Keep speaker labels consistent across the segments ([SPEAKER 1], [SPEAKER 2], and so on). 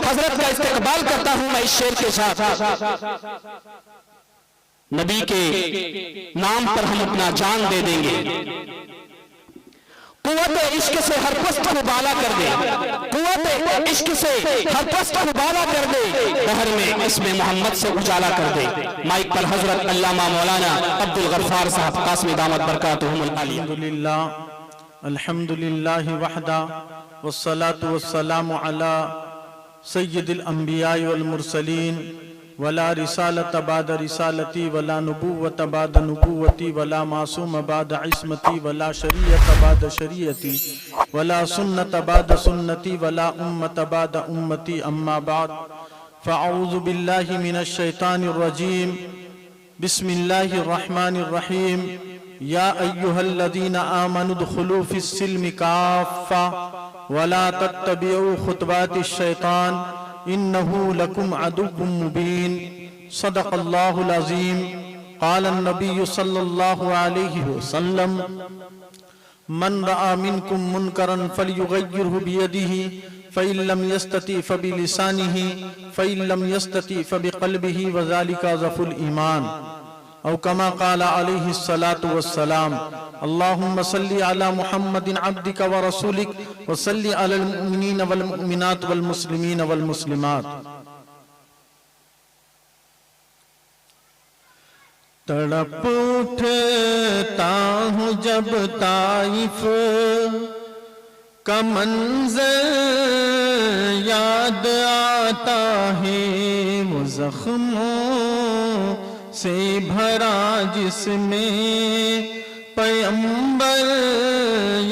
[SPEAKER 1] حضرت کا استقبال کرتا ہوں میں اس شعر کے ساتھ۔ نبی کے نام پر ہم اپنا جان دے دیں گے، قوت عشق سے ہر پست کو بالا کر دے، قوت عشق سے ہر پست کو بالا کر دے، بہر میں اسم محمد سے اجالا کر دے۔ مائک پر حضرت علامہ مولانا عبدالغفار صاحب قاسمی دامت برکاتہم العالیہ۔
[SPEAKER 2] الحمدللہ وحدہ والصلاة والسلام علی سید الانبیاء والمرسلین ولا رسالت بعد رسالتی ولا نبوت بعد نبوتی ولا معصوم بعد عصمتی ولا شریعت بعد شریعتی ولا سنت بعد سنتی ولا امت بعد امتی اما بعد فاعوذ باللہ من الشیطان الرجیم بسم اللہ الرحمن الرحیم یا ایہا الذین آمنوا ادخلوا فی السلم کافہ ولا تتبعوا خطوات الشیطان انہو لکم عدو مبین صدق اللہ العظیم قال النبی صلی اللہ علیہ وسلم من رأى منکم منکرا فلیغیرہ بیدہ فإن لم يستطع فبلسانہ فإن لم يستطع فبقلبہ وذلک ضعف الایمان او کما قال علیہ الصلاة والسلام اللہم صلی علی محمد عبدک ورسولک وصلی علی المؤمنین والمؤمنات والمسلمین والمسلمات۔ تڑپ اٹھتا ہوں جب طائف کا منظر یاد آتا ہے، وہ زخموں سے بھرا جس میں پیغمبر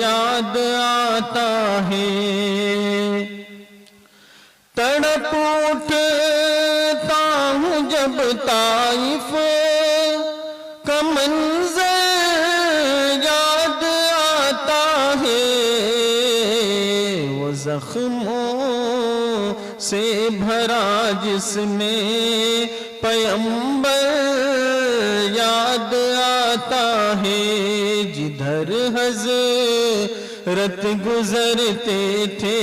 [SPEAKER 2] یاد آتا ہے۔ تڑپ اٹھتا ہوں جب طائف کا منظر یاد آتا ہے، وہ زخموں سے بھرا جس میں پیغمبر یاد آتا ہے۔ جدھر حضرت گزرتے تھے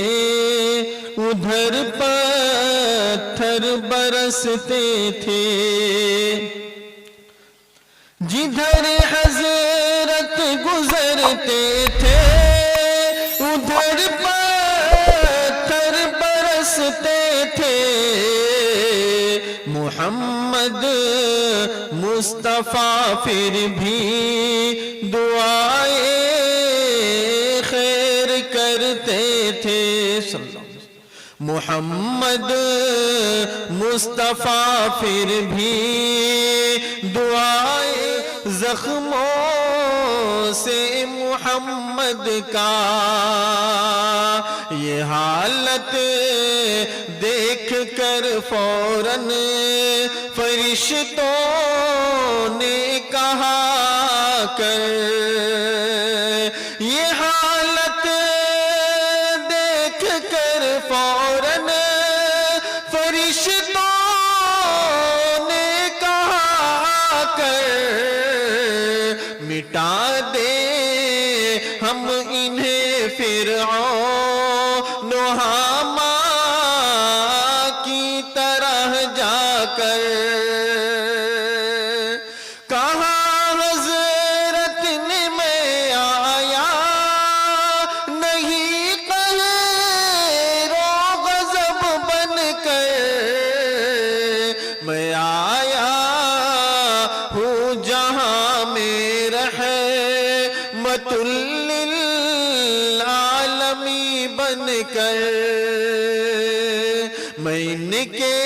[SPEAKER 2] ادھر پتھر برستے تھے، جدھر حضرت گزرتے تھے ادھر پتھر برستے تھے۔ محمد مصطفیٰ پھر بھی دعائے خیر کرتے تھے۔ محمد مصطفیٰ پھر بھی دعائے زخموں سے محمد کا یہ حالت دیکھ کر فوراً فرشتوں نے کہا کر، یہ حالت دیکھ کر فوراً فرشتوں نے کہا کر، مٹا دے ہم انہیں فرعون و حامان کی طرح جا کر۔ کہاں حضرت نے میں آیا نہیں قہر و غضب بن کر، میں آیا ہوں جہاں میں رحمت للعالمین بن کر۔ میں ان کے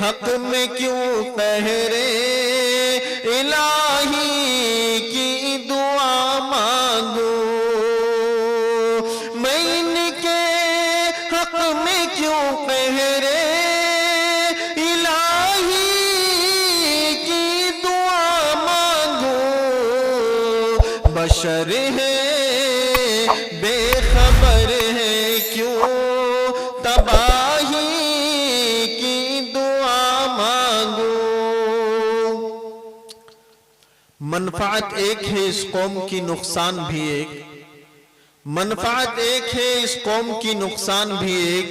[SPEAKER 2] حق میں کیوں قہر الہی کی دعا مانگوں، میں ان کے حق میں کیوں قہر الہی کی دعا مانگوں۔ بشر ہے بے خبر ہے کیوں تباہی کی دعا مانگوں۔ منفعت ایک ہے اس قوم کی نقصان بھی ایک، منفعت ایک ہے اس قوم کی نقصان بھی ایک،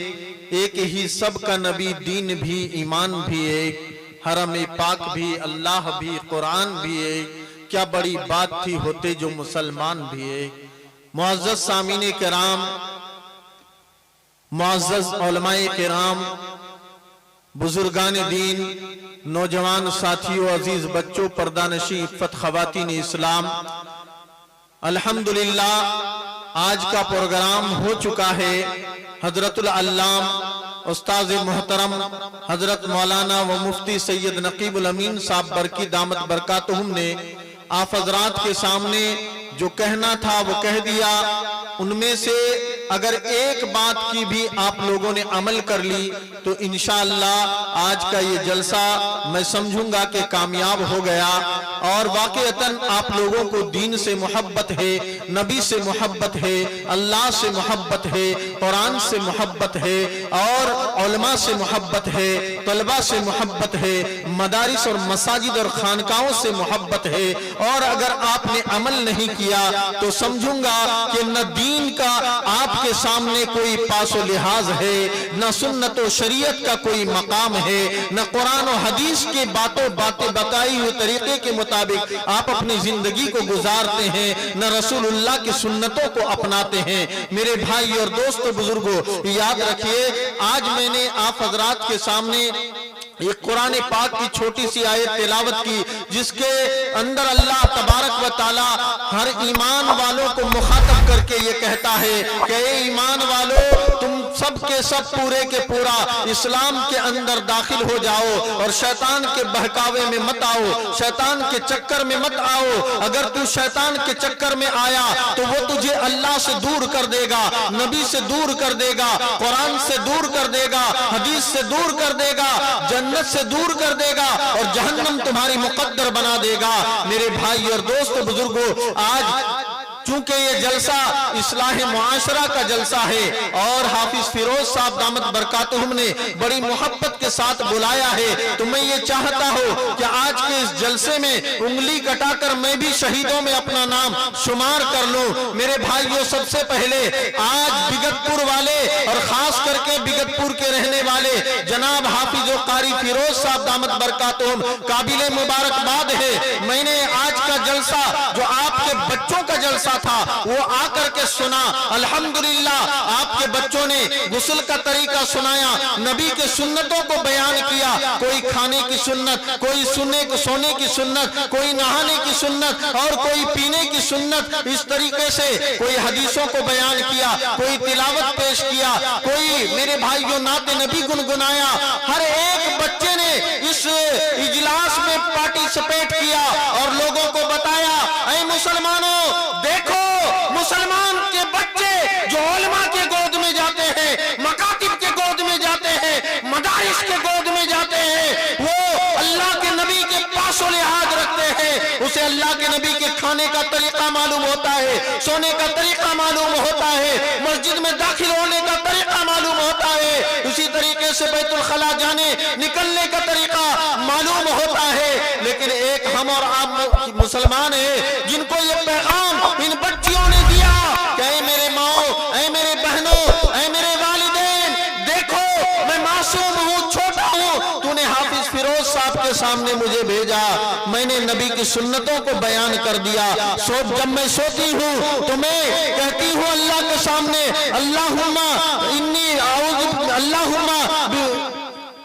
[SPEAKER 2] ایک ہی سب کا نبی، دین بھی ایمان بھی ایک، حرم پاک بھی اللہ بھی قرآن بھی ایک، کیا بڑی بات تھی ہوتے جو مسلمان بھی ایک۔ معزز سامعین کرام، معزز علماء کرام، بزرگان دین، نوجوان ساتھیوں، عزیز بچوں، پردانشی عفت خواتین اسلام، الحمدللہ آج کا پروگرام ہو چکا ہے۔ حضرت العلام استاذ محترم حضرت مولانا و مفتی سید نقیب الامین صاحب برکی دامت برکاتہم نے آپ حضرات کے سامنے جو کہنا تھا وہ کہہ دیا۔ ان میں سے اگر ایک بات کی بھی آپ لوگوں نے عمل کر لی تو انشاءاللہ آج کا یہ جلسہ میں سمجھوں گا کہ کامیاب ہو گیا۔ اور واقعتاً آپ لوگوں کو دین سے محبت ہے، نبی سے محبت ہے، اللہ سے محبت ہے، قرآن سے محبت ہے، اور علماء سے محبت ہے، طلباء سے محبت ہے، مدارس اور مساجد اور خانقاہوں سے محبت ہے۔ اور اگر آپ نے عمل نہیں کیا تو سمجھوں گا کہ نہ دین کا آپ کے سامنے کوئی پاس و لحاظ ہے، نہ سنت و شریعت کا کوئی مقام ہے، نہ قرآن و حدیث کے باتیں بتائی ہوئے طریقے کے مطابق آپ اپنی زندگی کو گزارتے ہیں، نہ رسول اللہ کی سنتوں کو اپناتے ہیں۔ میرے بھائی اور دوست بزرگوں، یاد رکھیے آج میں نے آپ حضرات کے سامنے یہ قرآن پاک کی چھوٹی سی آیت تلاوت کی، جس کے اندر اللہ تبارک و تعالی ہر ایمان والوں کو مخاطب کر کے یہ کہتا ہے کہ اے ایمان والو، تم سب کے سب پورے کے پورا اسلام کے اندر داخل ہو جاؤ اور شیطان کے بہکاوے میں مت آؤ، شیطان کے چکر میں مت آؤ۔ اگر تو شیطان کے چکر میں آیا تو وہ تجھے اللہ سے دور کر دے گا، نبی سے دور کر دے گا، قرآن سے دور کر دے گا، حدیث سے دور کر دے گا، جنت سے دور کر دے گا، اور جہنم تمہاری مقدر بنا دے گا۔ میرے بھائی اور دوست بزرگوں، آج چونکہ یہ جلسہ اصلاح معاشرہ کا جلسہ ہے اور حافظ فیروز صاحب دامت برکاتہم نے بڑی محبت کے ساتھ بلایا ہے، تو میں یہ چاہتا ہوں کہ آج کے اس جلسے میں انگلی کٹا کر میں بھی شہیدوں میں اپنا نام شمار کر لوں۔ میرے بھائیوں، سب سے پہلے آج بگتپور والے اور خاص کر کے بگتپور کے رہنے والے جناب حافظ و قاری فیروز صاحب دامت برکاتہم قابل مبارکباد ہے۔ میں نے آج کا جلسہ جو آپ کے بچوں کا جلسہ تھا وہ آ کر کے سنا، الحمدللہ آپ کے بچوں نے غسل کا طریقہ سنایا، نبی کے سنتوں کو بیان کیا، کوئی کھانے کی سنت، کوئی سونے کی سنت، کوئی نہانے کی سنت اور کوئی پینے کی سنت، اس طریقے سے کوئی حدیثوں کو بیان کیا، کوئی تلاوت پیش کیا، کوئی میرے بھائیوں نعت نبی گنگنایا۔ ہر ایک بچے نے اس اجلاس میں پارٹیسپیٹ کیا اور لوگوں کو بتایا، اے مسلمانوں دیکھو، مسلمان کے بچے جو علماء کے گود میں جاتے ہیں، مکاتب کے گود میں جاتے ہیں، مدارس کے گود میں جاتے ہیں، وہ اللہ کے نبی کے پاس و لحاظ رکھتے ہیں، اسے اللہ کے نبی کے کھانے کا طریقہ معلوم ہوتا ہے، سونے کا طریقہ معلوم ہوتا ہے، مسجد میں داخل ہونے کا طریقہ معلوم ہوتا ہے، اسی طریقے سے بیت الخلا جانے نکلنے کا طریقہ معلوم ہوتا ہے۔ لیکن ایک ہم اور آپ مسلمان ہیں جن کو یہ پیغام ان بچیوں نے دیا کہ اے میرے ماؤں، اے میرے بہنوں، اے میرے والدین، دیکھو میں معصوم ہوں، چھوٹا ہوں، تو نے حافظ فیروز صاحب کے سامنے مجھے بھیجا، میں نے نبی کی سنتوں کو بیان کر دیا۔ جب میں سوتی ہوں تو میں کہتی ہوں اللہ کے سامنے، اللہم انی اعوذ، اللہم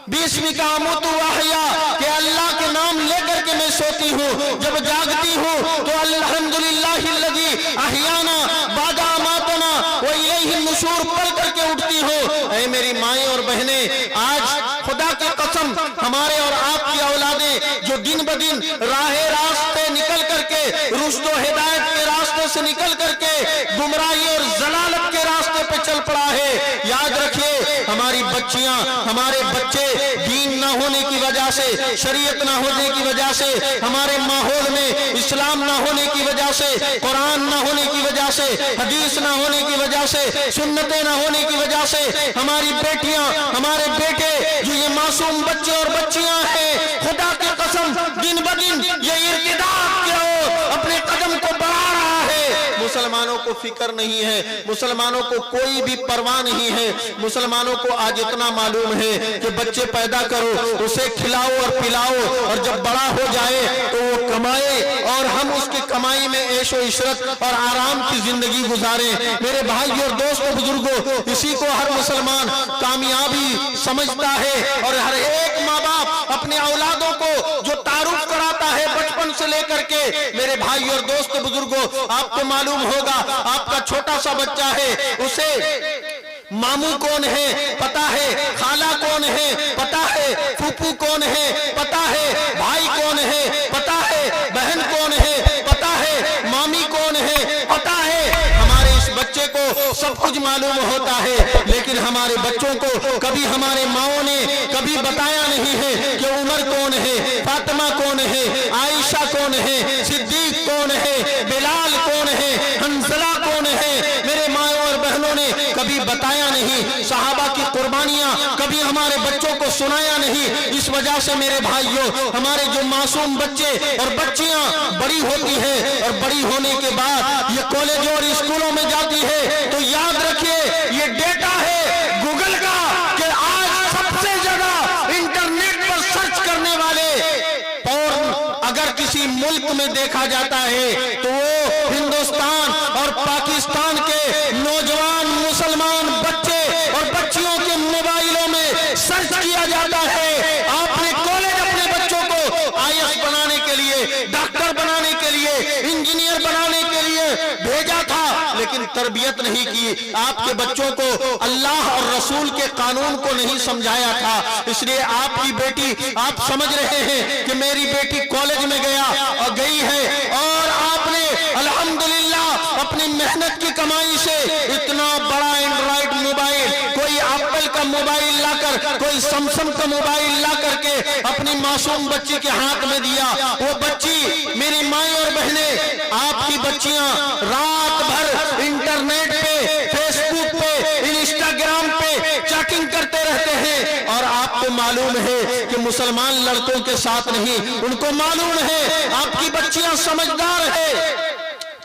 [SPEAKER 2] بِاسْمِكَ أَمُوتُ وَأَحْيَا، کہ اللہ کے نام لے کر کے میں سوتی ہوں، جب جاگتی ہوں تو الحمدللہ الذی احیانا بعد اماتنا وإلیہ النشور پڑھ کر کے اٹھتی ہوں۔ اے میری مائیں اور بہنیں، آج خدا کی قسم ہمارے اور آپ کی اولادیں جو دن بدن راہ راستے نکل کر کے، رشد و ہدایت کے راستے سے نکل کر کے گمراہی اور ضلالت کے راستے پہ چل پڑا ہے، یاد رکھیے ہماری بچیاں، ہمارے بچے دین نہ ہونے کی وجہ سے، شریعت نہ ہونے کی وجہ سے، ہمارے ماحول میں اسلام نہ ہونے کی وجہ سے، قرآن نہ ہونے کی وجہ سے، حدیث نہ ہونے کی وجہ سے، سنتیں نہ ہونے کی وجہ سے، ہماری بیٹیاں، ہمارے بیٹے جو یہ معصوم بچے اور بچیاں ہیں، خدا کی قسم دن بدن یہ ارتداد کی اور اپنے قدم کو بڑھا رہا ہے۔ مسلمانوں
[SPEAKER 3] मुसलमानों को फिक्र नहीं है, मुसलमानों को कोई भी परवाह नहीं है। मुसलमानों को आज इतना मालूम है कि बच्चे पैदा करो, उसे खिलाओ और पिलाओ, और जब बड़ा हो जाए तो वो कमाए और हम उसकी कमाई में ऐशो इशरत और आराम की जिंदगी गुजारें। मेरे भाई और दोस्तों बुजुर्गों, इसी को हर मुसलमान कामयाबी समझता है। और हर एक माँ बाप अपने औलादों को जो तारुफ कराता है बचपन से लेकर के, मेरे भाई और दोस्त बुजुर्गों, आपको मालूम होगा, आपका छोटा सा बच्चा है, उसे मामू कौन है पता है, खाला कौन है पता है, फूफू कौन है पता है, भाई कौन है पता है, बहन कौन है पता है, मामी कौन है पता है। हमारे इस बच्चे को सब कुछ मालूम होता है, लेकिन हमारे बच्चों को कभी हमारे माओं ने कभी बताया नहीं है कि उमर कौन है, फातिमा कौन है, आयशा कौन है, सिद्दीक कौन है, बिलाल कौन है, हंसला कौन है। मेरे माओं और बहनों ने कभी बताया नहीं, सहाबा की कुर्बानियां कभी हमारे बच्चों को सुनाया नहीं। इस वजह से मेरे भाइयों, हमारे जो मासूम बच्चे और बच्चियां बड़ी होती है और बड़ी होने के बाद ये कॉलेज और स्कूलों में जाती है, तो याद रखिए ये डेटा है गूगल का कि आज सबसे ज्यादा इंटरनेट पर सर्च करने वाले पोर्न अगर किसी मुल्क में देखा जाता है तो वो हिंदुस्तान और पाकिस्तान के नौजवान मुसलमान बच्चे और बच्चियों के मोबाइलों में सर्च किया जाता है। आपने कॉलेज अपने बच्चों को आईएएस बनाने के लिए, डॉक्टर बनाने के लिए, इंजीनियर बनाने के लिए भेजा था, लेकिन तरबियत नहीं की। आपके बच्चों को अल्लाह और रसूल के कानून को नहीं समझाया था। इसलिए आपकी बेटी, आप समझ रहे हैं कि मेरी बेटी कॉलेज में गई है, और आपने अल्हम्दुलिल्लाह अपनी मेहनत की कमाई से इतना बड़ा एंड्रॉइड मोबाइल, कोई एप्पल का मोबाइल लाकर, कोई सैमसंग का मोबाइल ला करके अपनी मासूम बच्ची के हाथ में दिया। वो बच्ची, मेरी माएं और बहनें, आपकी बच्चियां रात भर इंटरनेट पे, फेसबुक पे, इंस्टाग्राम पे चैटिंग करते रहते हैं, और आपको मालूम है कि मुसलमान लड़कों के साथ नहीं, उनको मालूम है आपकी बच्चियां समझदार है,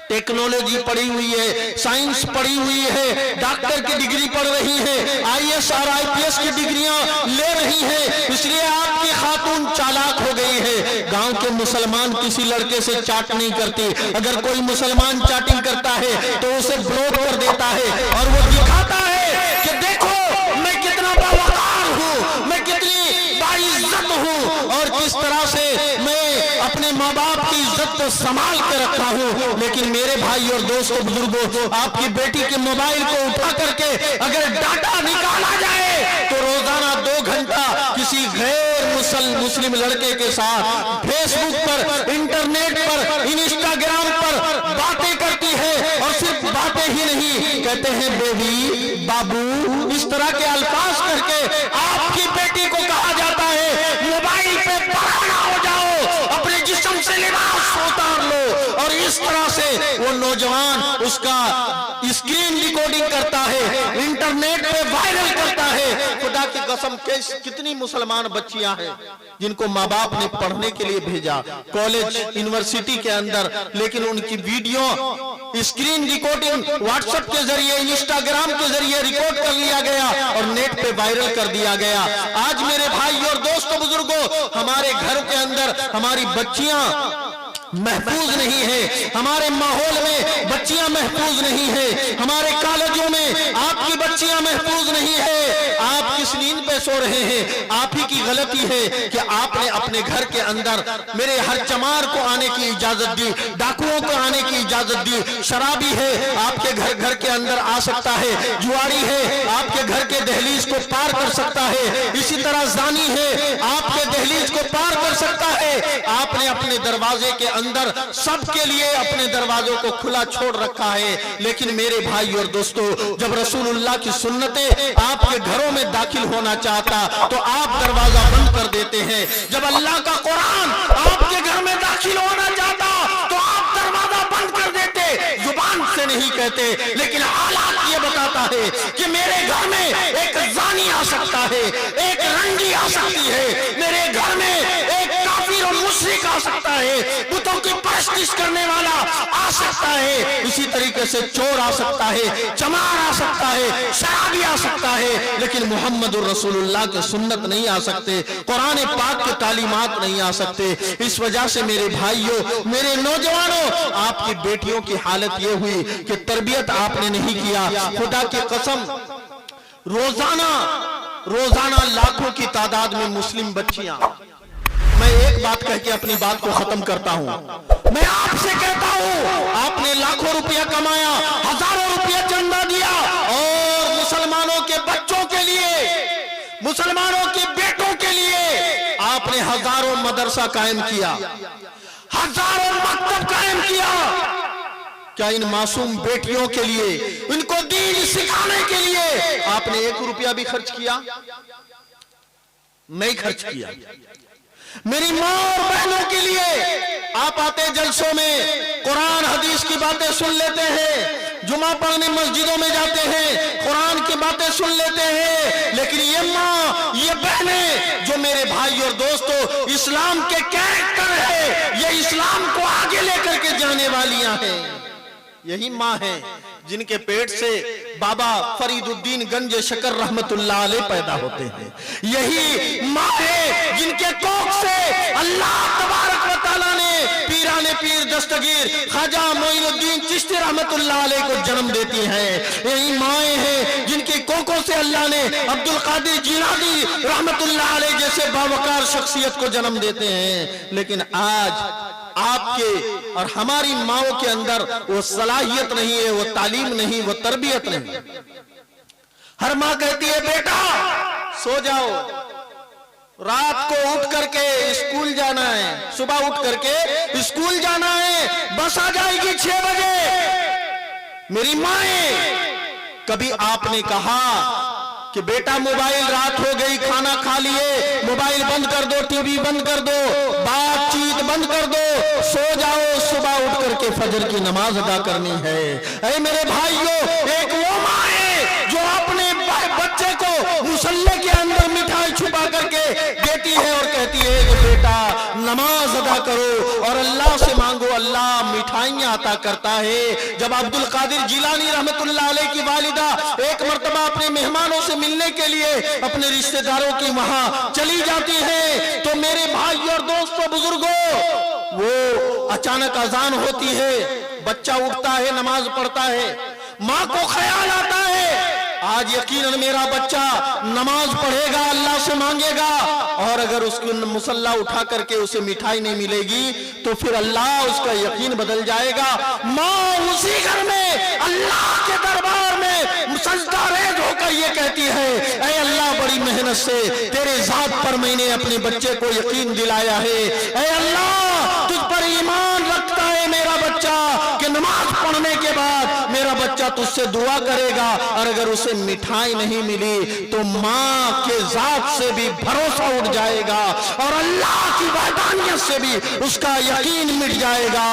[SPEAKER 3] टेक्नोलॉजी पढ़ी हुई है, साइंस पढ़ी हुई है, डॉक्टर की डिग्री पढ़ रही है, आईएएस और आईपीएस की डिग्रियां ले रही है। इसलिए आपकी खातून चालाक हो गई है। गांव के मुसलमान किसी लड़के से चैट नहीं करती, अगर कोई मुसलमान चैटिंग करता है तो उसे ब्लॉक कर देता है, और वो दिखाता है कि देखो मैं कितना बावकार हूँ, मैं कितनी बाइज्जत हूँ, और किस तरह से मैं अपने माँ बाप की इज्जत को संभाल के रखा हूँ। लेकिन मेरे भाई और दोस्तों बुजुर्गों, आपकी बेटी के मोबाइल को उठा करके अगर डाटा निकाला जाए तो रोजाना 2 घंटा किसी गैर मुस्लिम लड़के के साथ फेसबुक पर, इंटरनेट पर, इंस्टाग्राम पर बातें करती है। और सिर्फ बातें ही नहीं, कहते हैं बेबी, बाबू, इस तरह के अल्फाज करके आपकी बेटी को कहा जाता है मोबाइल पे पराना हो जाओ, अपने जिस्म से लिबास उतार लो। और इस तरह से वो नौजवान उसका स्क्रीन रिकॉर्डिंग करता है, इंटरनेट पे वायरल करता है। खुदा की कसम, कितनी मुसलमान बच्चियां हैं जिनको माँ बाप ने पढ़ने के लिए भेजा कॉलेज, यूनिवर्सिटी के अंदर, लेकिन उनकी वीडियो स्क्रीन रिकॉर्डिंग व्हाट्सएप के जरिए, इंस्टाग्राम के जरिए रिकॉर्ड कर लिया गया और नेट पे वायरल कर दिया गया। आज मेरे भाई और दोस्तों बुजुर्गों, हमारे घर के अंदर हमारी बच्चियां महफूज नहीं है, हमारे माहौल में बच्चियां महफूज नहीं है, हमारे कॉलेजों में आपकी बच्चियां महफूज नहीं है। आप किस नींद पे सो रहे हैं? आप ही की गलती है कि आपने अपने घर के अंदर मेरे हर चमार को आने की इजाजत दी, डाकुओं को आने की इजाजत दी। शराबी है आपके घर के अंदर आ सकता है, जुआरी है आपके घर के दहलीज को पार कर सकता है, इसी तरह जानी है आपके दहलीज को पार कर सकता है। आपने अपने दरवाजे के अंदर सबके लिए अपने दरवाजों को खुला छोड़ रखा है। लेकिन मेरे भाई और दोस्तों, जब रसूलुल्लाह की सुन्नतें आपके घरों में दाखिल होना चाहता तो आप दरवाजा बंद कर देते हैं। जब अल्लाह का कुरान आपके घर में दाखिल होना चाहता तो आप दरवाजा बंद कर देते। जुबान से नहीं कहते, लेकिन हालात ये बताता है कि मेरे घर में एक जानी आ सकता है, एक रंडी आ सकती है, मेरे घर में एक काफिर और मुशरिक आ सकता है, बुतों की परस्तिश करने वाला आ सकता है, इसी तरीके से चोर आ सकता है, चमार आ सकता है, शराबी आ सकता है, लेकिन मोहम्मद रसूलुल्लाह के सुन्नत नहीं आ सकते, कुरान पाक के तालीमात नहीं आ सकते। इस वजह से मेरे भाइयों, मेरे नौजवानों, आपकी बेटियों की हालत ये हुई कि तरबियत आपने नहीं किया। खुदा की कसम, रोजाना लाखों की तादाद में मुस्लिम बच्चियां, मैं एक बात कह के अपनी बात को खत्म करता हूं, मैं आपसे कहता हूं, आपने लाखों रुपया कमाया, हजारों रुपया चंदा दिया और मुसलमानों के बच्चों के लिए, मुसलमानों के बेटों के लिए आपने हजारों मदरसा कायम किया, हजारों मकतब कायम किया। क्या इन मासूम बेटियों के लिए, इनको दीन सिखाने के लिए आपने 1 रुपया भी खर्च किया? नहीं खर्च किया। मेरी माँ और बहनों के लिए आप आते जलसों में कुरान हदीस की बातें सुन लेते हैं, जुमा पढ़ने मस्जिदों में जाते हैं, कुरान की बातें सुन लेते हैं, लेकिन ये माँ, ये बहनें जो मेरे भाई और दोस्तों इस्लाम के कैरेक्टर है, ये इस्लाम को आगे लेकर के जाने वालियां हैं, यही माँ है जिनके पेट से बाबा फरीदुद्दीन गंज शकर रहमतुल्लाह अलैह पैदा होते हैं, यही माँ है जिनके कोख से अल्लाह तबारक व तआला ने पीराने पीर दस्तगीर ख्वाजा मोइनुद्दीन चिश्ती रहमतुल्लाह अलैह को जन्म देती हैं, यही माएँ हैं जिनकी कोखों से अल्लाह ने अब्दुल कादिर जिलानी रहमतुल्लाह अलैह जैसे बावकार शख्सियत को जन्म देते हैं। लेकिन आज आपके और हमारी माओं के अंदर वो सलाहियत नहीं है, वो तालीम नहीं, वो तरबियत नहीं। हर माँ कहती है बेटा सो जाओ, रात को उठ करके स्कूल जाना है, सुबह उठ करके स्कूल जाना है, बस आ जाएगी 6 बजे। मेरी माएँ, कभी आपने कहा कि बेटा मोबाइल, रात हो गई, खाना खा लिए, मोबाइल बंद कर दो, टीवी बंद कर दो, बातचीत बंद कर दो, सो जाओ, सुबह उठ करके फजर की नमाज अदा करनी है। ऐ मेरे भाइयों, एक वो माँ है जो अपने बच्चे को मुसल्ले के अंदर मिठाई छुपा करके देती है और कहती है कि बेटा नमाज अदा करो और अल्लाह से मांगो, अल्लाह मिठाइयां अता करता है। जब अब्दुल कादिर जिलानी रहमतुल्लाह अलैह की वालिदा एक मर्तबा अपने मेहमानों से मिलने के लिए अपने रिश्तेदारों की वहां चली जाती है, तो मेरे भाई और दोस्तों, बुजुर्गों, वो अचानक अजान होती है, बच्चा उठता है, नमाज पढ़ता है, माँ को ख्याल आता है आज यकीनन मेरा बच्चा नमाज पढ़ेगा, अल्लाह से मांगेगा, और अगर उसको मुसल्ला उठा करके उसे मिठाई नहीं मिलेगी तो फिर अल्लाह उसका यकीन बदल जाएगा। माँ उसी घर में अल्लाह के दरबार में सजदा रेज़ होकर ये कहती है, ऐ अल्लाह, बड़ी मेहनत से तेरे जात पर मैंने अपने बच्चे को यकीन दिलाया है, ऐ अल्लाह, तुझ पर ईमान रखता है मेरा बच्चा कि नमाज पढ़ने के बाद मेरा बच्चा तुझसे दुआ करेगा, और अगर उसे मिठाई नहीं मिली तो माँ के जात से भी भरोसा उठ जाएगा और अल्लाह की वहदानियत से भी उसका यकीन मिट जाएगा।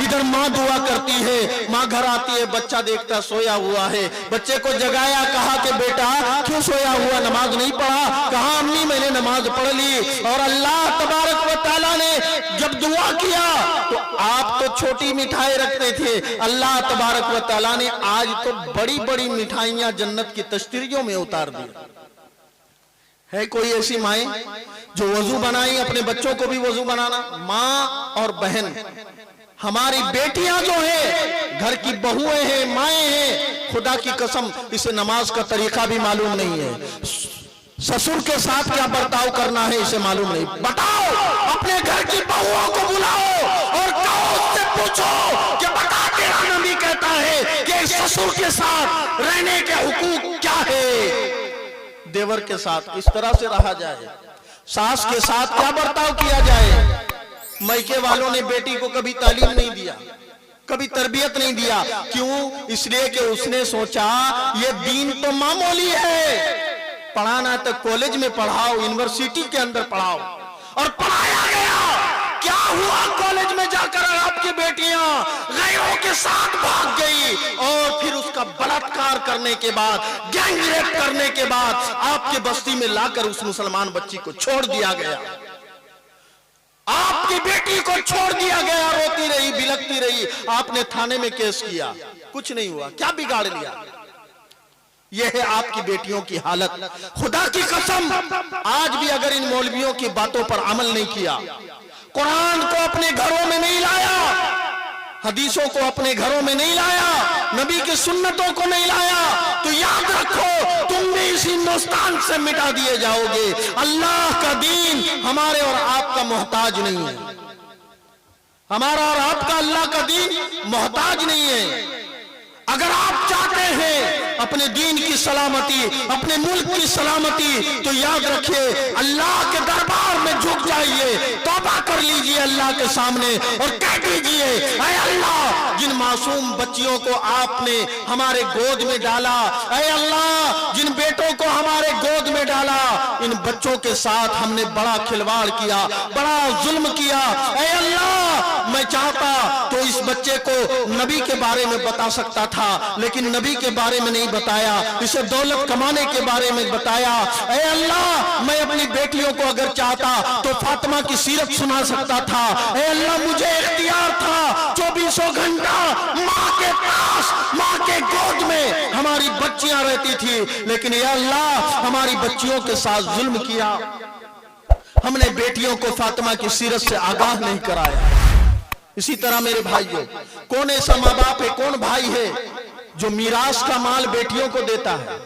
[SPEAKER 3] इधर माँ दुआ करती है, माँ घर आती है, बच्चा देखता सोया हुआ है, बच्चे को जगाया, कहा कि बेटा क्यों सोया हुआ, नमाज नहीं पढ़ा? कहा अम्मी मैंने नमाज पढ़ ली। और अल्लाह तबारक व तआला ने जब दुआ किया तो आप तो छोटी मिठाई रखते थे, अल्लाह तबारक व तआला ने आज तो बड़ी बड़ी मिठाइयां जन्नत की तश्तरियों में उतार दी। है कोई ऐसी माएं जो वजू बनाई, अपने बच्चों को भी वजू बनाना? माँ और बहन, हमारी बेटियां जो है, घर की बहुएं हैं, माएं हैं, खुदा की कसम इसे नमाज का तरीका भी मालूम नहीं है, ससुर के साथ क्या बर्ताव करना है इसे मालूम नहीं। बताओ, अपने घर की बहुओं को बुलाओ और कहो, उससे पूछो कि बता, तेरा नबी कहता है कि ससुर के साथ रहने के हुकूक क्या है, देवर के साथ किस तरह से रहा जाए, सास के साथ क्या बर्ताव किया जाए। मैके वालों ने बेटी को कभी तालीम नहीं दिया, कभी तरबियत नहीं दिया। क्यों? इसलिए कि उसने सोचा ये दीन तो मामूली है, पढ़ाना तो कॉलेज में पढ़ाओ, यूनिवर्सिटी के अंदर पढ़ाओ, और पढ़ाया गया। क्या हुआ? कॉलेज में जाकर आपकी बेटियां गैरों के साथ भाग गई और फिर उसका बलात्कार करने के बाद, गैंग रेप करने के बाद आपके बस्ती में लाकर उस मुसलमान बच्ची को छोड़ दिया गया। आपकी बेटी को छोड़ दिया गया, रोती रही, बिलखती रही, आपने थाने में केस किया, कुछ नहीं हुआ, क्या बिगाड़ लिया? यह है आपकी बेटियों की हालत। खुदा की कसम, आज भी अगर इन मौलवियों की बातों पर अमल नहीं किया, कुरान को अपने घरों में नहीं लाया, हदीसों को अपने घरों में नहीं लाया, नबी की सुन्नतों को नहीं लाया, तो याद रखो तुम भी इस हिंदुस्तान से मिटा दिए जाओगे। अल्लाह का दीन हमारे और आपका मोहताज नहीं है, हमारा और आपका अल्लाह का दीन मोहताज नहीं है। अगर आप चाहते हैं अपने दीन की सलामती, अपने मुल्क की सलामती, तो याद रखिए अल्लाह के दरबार में झुक जाइए, तौबा कर लीजिए अल्लाह के सामने और कह दीजिए, ऐ अल्लाह, जिन मासूम बच्चियों को आपने हमारे गोद में डाला, ऐ अल्लाह, जिन बेटों को हमारे गोद में डाला, इन बच्चों के साथ हमने बड़ा खिलवाड़ किया, बड़ा जुल्म किया। ऐ अल्लाह, मैं चाहता तो इस बच्चे को नबी के बारे में बता सकता था, लेकिन नबी के बारे में नहीं बताया, इसे दौलत कमाने के बारे में बताया। ऐ अल्लाह, मैं अपनी बेटियों को अगर चाहता तो फातिमा की सीरत सुना सकता था। ऐ अल्लाह, मुझे इख्तियार था 24 घंटा माँ के पास, माँ के गोद में हमारी बच्चियां रहती थी, लेकिन या अल्लाह, हमारी बच्चियों के साथ जुल्म किया, हमने बेटियों को फातिमा की सीरत से आगाह नहीं कराया। इसी तरह मेरे भाइयों, कौन ऐसा माँ बाप है, कौन भाई है जो मीरास का माल बेटियों को देता है?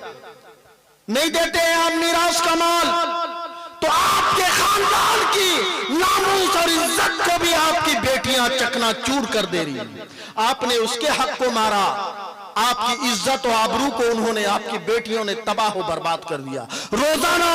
[SPEAKER 3] नहीं देते हैं आप मीरास का माल, तो आपके खानदान की नामूस और इज्जत को भी आपकी बेटियां चकनाचूर कर दे रही हैं। आपने उसके हक को मारा, आपकी इज्जत और आबरू को उन्होंने, आपकी बेटियों ने तबाह बर्बाद कर दिया। रोजाना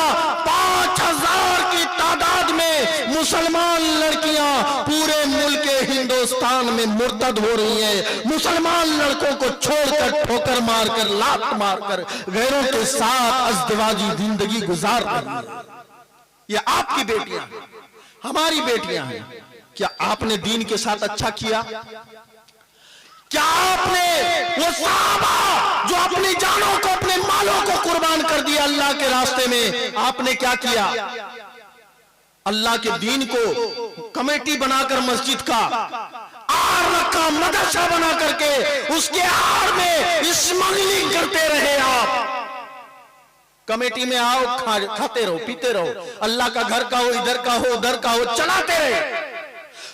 [SPEAKER 3] 5000 की तादाद में मुसलमान लड़कियां पूरे मुल्क हिंदुस्तान में मुर्तद हो रही हैं। मुसलमान लड़कों को छोड़कर, ठोकर मारकर, लात मारकर गैरों के साथ अज़दवाजी जिंदगी गुजार रही है। ये आपकी बेटियां, हमारी बेटियां हैं। क्या आपने दीन के साथ अच्छा किया? क्या आपने वो सहाबा जो अपनी जानों को, अपने मालों को कुर्बान कर दिया अल्लाह के रास्ते में, आपने क्या किया? अल्लाह के दीन को कमेटी बनाकर मस्जिद का आर रखा, मदरसा बना करके उसके आर में स्मगलिंग करते रहे। आप कमेटी में आओ, खाते रहो, पीते रहो, अल्लाह का घर का हो, इधर का हो, उधर का हो, चलाते रहे।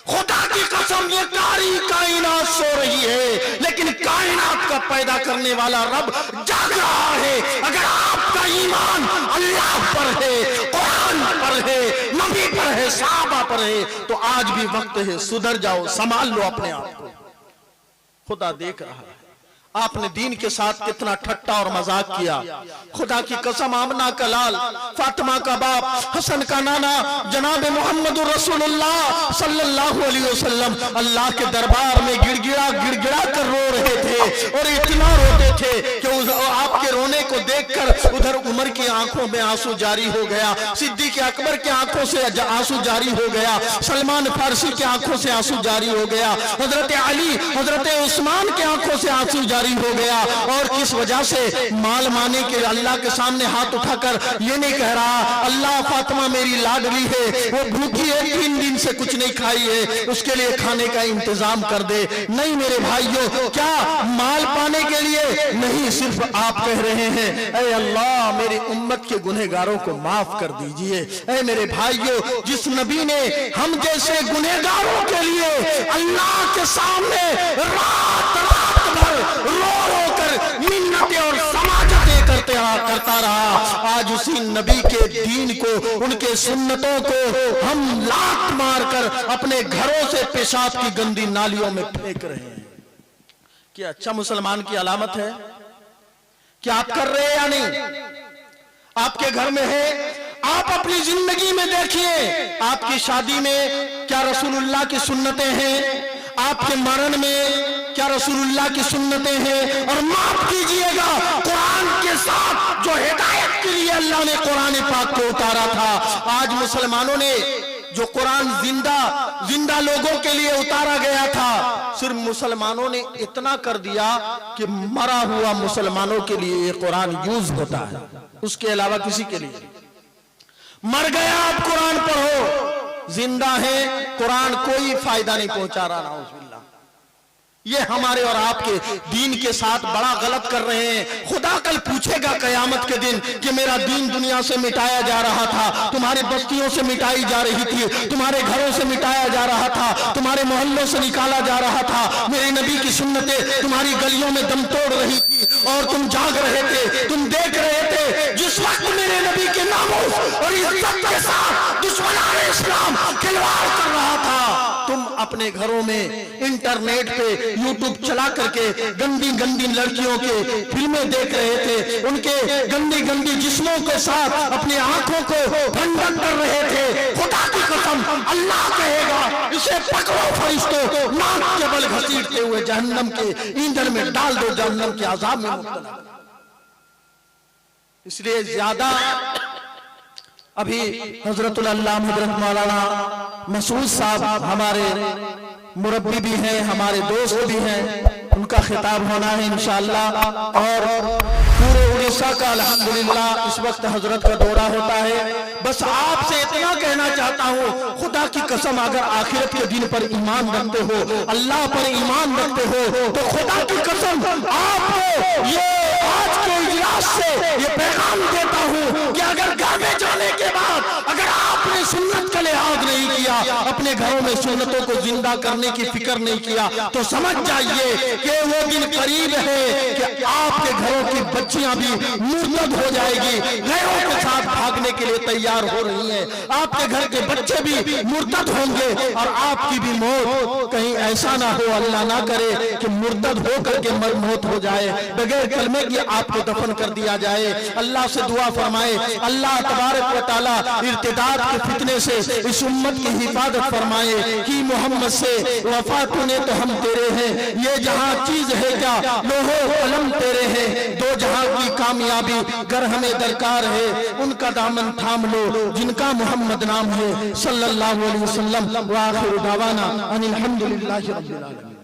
[SPEAKER 3] खुदा की कसम, ये सारी कायनात सो रही है, लेकिन कायनात का पैदा करने वाला रब जाग रहा है। अगर आपका ईमान अल्लाह पर है, कुरान पर है, नबी पर है, सहाबा पर है, तो आज भी वक्त है, सुधर जाओ, संभाल लो अपने आप को। खुदा देख रहा है आपने दीन के साथ कितना ठट्टा और मजाक किया। खुदा की कसम, आमना का लाल, फातिमा का बाप, हसन का नाना जनाब मोहम्मद रसूलुल्लाह सल्लल्लाहु अलैहि वसल्लम अल्लाह के दरबार में गिड़गिड़ा कर रो रहे थे, और इतना रोते थे कि आपके रोने को देखकर उधर उमर की आंखों में आंसू जारी हो गया, सिद्दीक अकबर की आंखों से आंसू जारी हो गया, सलमान फारसी की आंखों से आंसू जारी हो गया, हजरत अली, हजरत उस्मान की आंखों से आंसू जारी हो गया। और किस वजह से? माल माने के अल्लाह के सामने हाथ उठाकर ये नहीं कह रहा, अल्लाह फातिमा मेरी लाडली है, वो भूखी है, 3 दिन से कुछ नहीं खाई है, उसके लिए खाने का इंतजाम कर दे। नहीं मेरे भाइयों, क्या माल पाने के लिए नहीं, सिर्फ आप कह रहे हैं, ऐ अल्लाह मेरी उम्मत के गुनहगारों को माफ कर दीजिए। ऐ मेरे भाइयों, जिस नबी ने हम जैसे गुनहगारों के लिए अल्लाह के सामने रात भर रो कर मिन्नतें और समाजतें करता रहा, आज उसी नबी के दीन को, उनके सुन्नतों को हम लात मारकर अपने घरों से पेशाब की गंदी नालियों में फेंक रहे हैं। क्या अच्छा मुसलमान की अलामत है? क्या आप कर रहे हैं या नहीं? आपके घर में है, आप अपनी जिंदगी में देखिए, आपकी शादी में क्या रसूलुल्लाह की सुन्नतें हैं? आपके मरण में क्या रसूलुल्लाह की सुन्नतें हैं? और माफ कीजिएगा, कुरान के साथ जो हिदायत के लिए अल्लाह ने कुरान पाक को उतारा था, आज मुसलमानों ने जो कुरान जिंदा लोगों के लिए उतारा गया था, सिर्फ मुसलमानों ने इतना कर दिया कि मरा हुआ मुसलमानों के लिए ये कुरान यूज होता है, उसके अलावा किसी के लिए। मर गया आप कुरान पढ़ो, जिंदा हैं, कुरान कोई फायदा नहीं पहुंचा रहा। नाउज़ुबिल्लाह। ये हमारे और आपके दीन के साथ बड़ा गलत कर रहे हैं। खुदा कल पूछेगा कयामत के दिन कि मेरा दीन दुनिया से मिटाया जा रहा था, तुम्हारी बस्तियों से मिटाई जा रही थी, तुम्हारे घरों से मिटाया जा रहा था, तुम्हारे मोहल्लों से निकाला जा रहा था, मेरे नबी की सुन्नतें तुम्हारी गलियों में दम तोड़ रही थी और तुम जाग रहे थे, तुम देख रहे थे। जिस वक्त मेरे नबी के नामों और इज्जत के साथ दुश्मनाने इस्लाम खिलवाड़ कर रहा था, तुम अपने घरों में इंटरनेट पे यूट्यूब चला करके गंदी गंदी लड़कियों के फिल्में देख रहे थे, उनके गंदी गंदी जिस्मों के साथ अपनी आंखों को ठंडक कर रहे थे। खुदा की कसम, अल्लाह कहेगा इसे पकड़ो फरिश्तों, नाक के बल घसीटते हुए जहन्नम के ईंधन में डाल दो, जहन्नम के अजाब में मुब्तला। इसलिए ज्यादा अभी हजरतुल अल्लामा हजरत मौलाना मसूद साहब हमारे मुरब्बी भी हैं, हमारे दोस्त भी हैं, उनका खिताब होना है इंशाअल्लाह। और पूरे उड़ीसा का अल्हम्दुलिल्लाह इस वक्त हजरत का दौरा होता है। बस आपसे इतना कहना चाहता हूँ, खुदा की कसम अगर आखिरत के दिन पर ईमान रखते हो, अल्लाह पर ईमान रखते हो, तो खुदा की कसम आपको ये आज के इजलास से ये पैगाम देता हूँ कि अगर घर में जाने के बाद अगर आपने सुन्नत का लिहाज नहीं किया, अपने घरों में सुन्नतों को जिंदा करने की फिक्र नहीं किया, तो समझ जाइए कि वो दिन करीब है कि आपके घरों की बच्चियां भी मुर्तद हो जाएगी, गैरों के साथ भागने के लिए तैयार हो रही हैं, आपके घर के बच्चे भी मुर्तद होंगे और आपकी भी मौत कहीं ऐसा ना हो, अल्लाह ना करे कि मुर्तद हो करके मौत हो जाए, बगैर कलमे की आपको दफन कर दिया जाए। अल्लाह से दुआ फरमाए, अल्लाह तबारक व तआला इर्तिदाद के फितने से इस उम्मत की हिफाजत फरमाए कि मोहम्मद से वफा तूने तो हम तेरे हैं, ये जहां चीज है क्या लोहो कलम तेरे हैं, दो जहां की कामयाबी गर हमें दरकार है, उनका दामन थाम लो जिनका मोहम्मद नाम है सल्लल्लाहु अलैहि वसल्लम। व आखिरु दावाना अनिल हम्दुलिल्लाहि रब्बिल आलमीन।